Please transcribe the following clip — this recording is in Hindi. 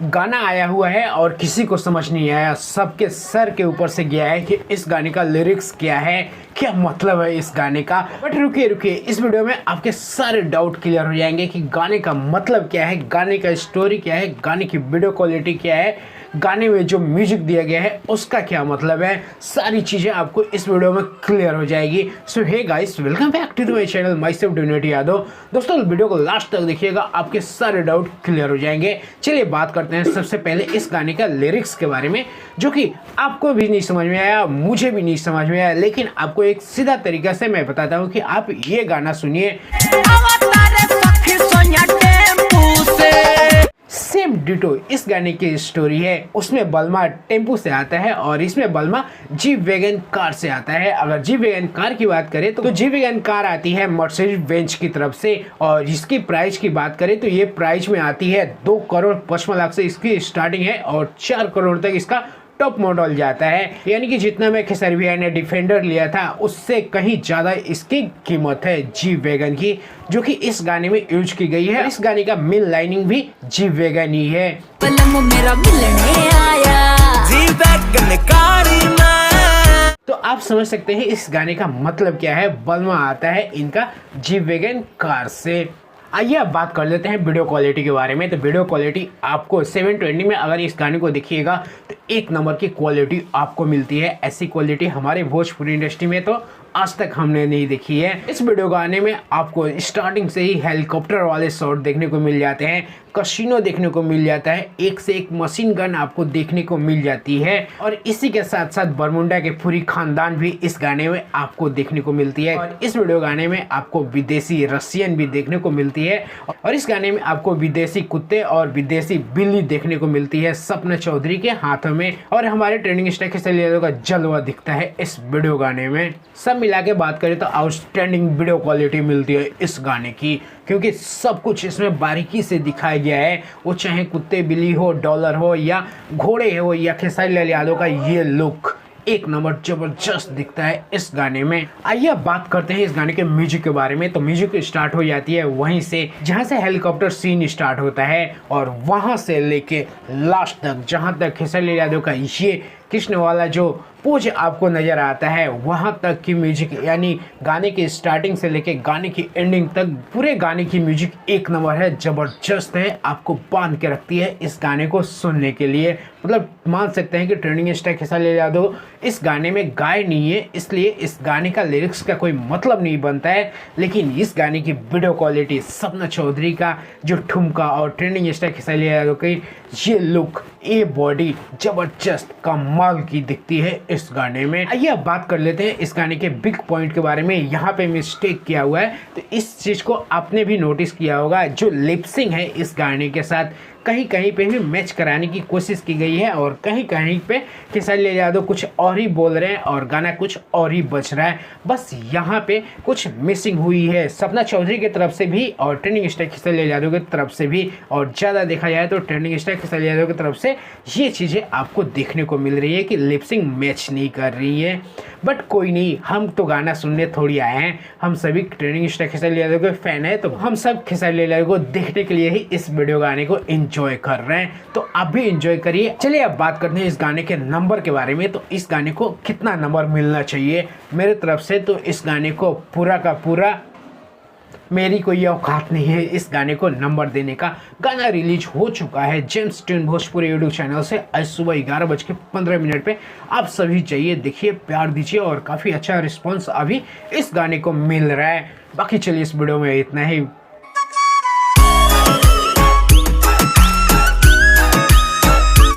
गाना आया हुआ है और किसी को समझ नहीं आया, सबके सर के ऊपर से गया है कि इस गाने का लिरिक्स क्या है, क्या मतलब है इस गाने का। बट रुकिए रुकिए, इस वीडियो में आपके सारे डाउट क्लियर हो जाएंगे कि गाने का मतलब क्या है, गाने का स्टोरी क्या है, गाने की वीडियो क्वालिटी क्या है, गाने में जो म्यूजिक दिया गया है उसका क्या मतलब है। सारी चीजें आपको इस वीडियो में क्लियर हो जाएगी। So hey guys, welcome back to my channel, myself Divinity Yadav. दोस्तों वीडियो को लास्ट तक देखिएगा, आपके सारे डाउट क्लियर हो जाएंगे। चलिए बात करते हैं सबसे पहले इस गाने का लिरिक्स के बारे में, जो कि आपको भी नहीं समझ में आया, मुझे भी नहीं समझ में आया, लेकिन आपको एक सीधा तरीका से मैं बताता हूँ कि आप ये गाना सुनिए। सेम डिटो इस गाने की स्टोरी है, उसमें बलमा टेम्पू से आता है और इसमें बलमा जी वैगन कार से आता है। अगर जी वैगन कार की बात करें तो जी वैगन कार आती है मर्सिडीज बेंज की तरफ से, और इसकी प्राइस की बात करें तो ये प्राइस में आती है 2,55,00,000 से इसकी स्टार्टिंग है और 4 करोड़ तक इसका टॉप मॉडल जाता है। यानी कि जितना में खेसारी भैया ने डिफेंडर लिया था उससे कहीं ज्यादा इसकी कीमत है जी वैगन की, जो कि इस गाने में यूज की गई है। इस गाने का मेन लाइनिंग भी जी वैगन ही है। मेरा मिलने आया जी वैगन कारी में। तो आप समझ सकते हैं इस गाने का मतलब क्या है। बलमा आता है इनका जी वैगन कार से। आइए अब बात कर लेते हैं वीडियो क्वालिटी के बारे में। तो वीडियो क्वालिटी आपको 720 में अगर इस गाने को देखिएगा तो एक नंबर की क्वालिटी आपको मिलती है। ऐसी क्वालिटी हमारे भोजपुरी इंडस्ट्री में तो आज तक हमने नहीं देखी है। इस वीडियो गाने में आपको स्टार्टिंग से ही हेलीकॉप्टर वाले शॉट देखने को मिल जाते हैं, कसिनो देखने को मिल जाता है, एक से एक मशीन गन आपको देखने को मिल जाती है, और इसी के साथ साथ बरमुंडा के पूरी खानदान भी इस गाने में आपको देखने को मिलती है। और इस वीडियो गाने में आपको विदेशी रशियन भी देखने को मिलती है, और इस गाने में आपको विदेशी कुत्ते और विदेशी बिल्ली देखने को मिलती है सपना चौधरी के हाथों में। और हमारे ट्रेंडिंग स्टार खेसारी यादव का जलवा दिखता है इस वीडियो गाने में। सब मिला के बात करें तो आउटस्टैंडिंग वीडियो क्वालिटी मिलती है इस गाने की, क्योंकि सब कुछ इसमें बारीकी से दिखाया गया है। वो चाहे कुत्ते बिल्ली हो, डॉलर हो या घोड़े हो या खेसारी लाल यादव का ये लुक एक नंबर जबरदस्त दिखता है इस गाने में। आइए अब बात करते हैं इस गाने के म्यूजिक के बारे में। तो म्यूजिक स्टार्ट हो जाती है वहीं से जहां से हेलीकॉप्टर सीन स्टार्ट होता है, और वहां से लेके लास्ट तक जहां तक खेसारी लाल यादव का ये कृष्ण वाला जो पोज आपको नजर आता है वहां तक की म्यूजिक, यानी गाने की स्टार्टिंग से लेके गाने की एंडिंग तक पूरे गाने की म्यूजिक एक नंबर है, जबरदस्त है, आपको बांध के रखती है इस गाने को सुनने के लिए। मतलब मान सकते हैं कि ट्रेंडिंग स्टार खेसारी लाल यादव इस गाने में गाए नहीं है, इसलिए इस गाने का लिरिक्स का कोई मतलब नहीं बनता है, लेकिन इस गाने की वीडियो क्वालिटी, सपना चौधरी का जो ठुमका और ट्रेंडिंग स्टार खेसारी लाल यादव की ये लुक, ये बॉडी जबरदस्त कमाल की दिखती है इस गाने में। आइए अब बात कर लेते हैं इस गाने के बिग पॉइंट के बारे में। यहाँ पे मिस्टेक किया हुआ है, तो इस चीज को आपने भी नोटिस किया होगा, जो लिपसिंग है इस गाने के साथ कहीं कहीं पे भी मैच कराने की कोशिश की गई है, और कहीं कहीं पे खेसारी लाल यादव कुछ और ही बोल रहे हैं और गाना कुछ और ही बज रहा है। बस यहाँ पे कुछ मिसिंग हुई है सपना चौधरी की तरफ से भी और ट्रेंडिंग स्टार खेसारी लाल यादव की तरफ से भी, और ज़्यादा देखा जाए तो ट्रेंडिंग स्टार खेसारी यादव की तरफ से ये चीज़ें आपको देखने को मिल रही है कि लिपसिंग मैच नहीं कर रही है। बट कोई नहीं, हम तो गाना सुनने थोड़ी आए हैं, हम सभी ट्रेंडिंग स्टार खेसारी यादव के फैन है, तो हम सब खेसारी लाल यादव को देखने के लिए ही इस वीडियो गाने को एंजॉय कर रहे हैं, तो आप भी एंजॉय करिए। चलिए अब बात करते हैं इस गाने के नंबर के बारे में। तो इस गाने को कितना नंबर मिलना चाहिए मेरे तरफ से, तो इस गाने को पूरा का पूरा, मेरी कोई औकात नहीं है इस गाने को नंबर देने का। गाना रिलीज हो चुका है James tune Bhojpuri YouTube channel से आज सुबह 11:15 पे। आप सभी जाइए, देखिए, प्यार दीजिए, और काफ़ी अच्छा रिस्पॉन्स अभी इस गाने को मिल रहा है। बाकी चलिए इस वीडियो में इतना ही।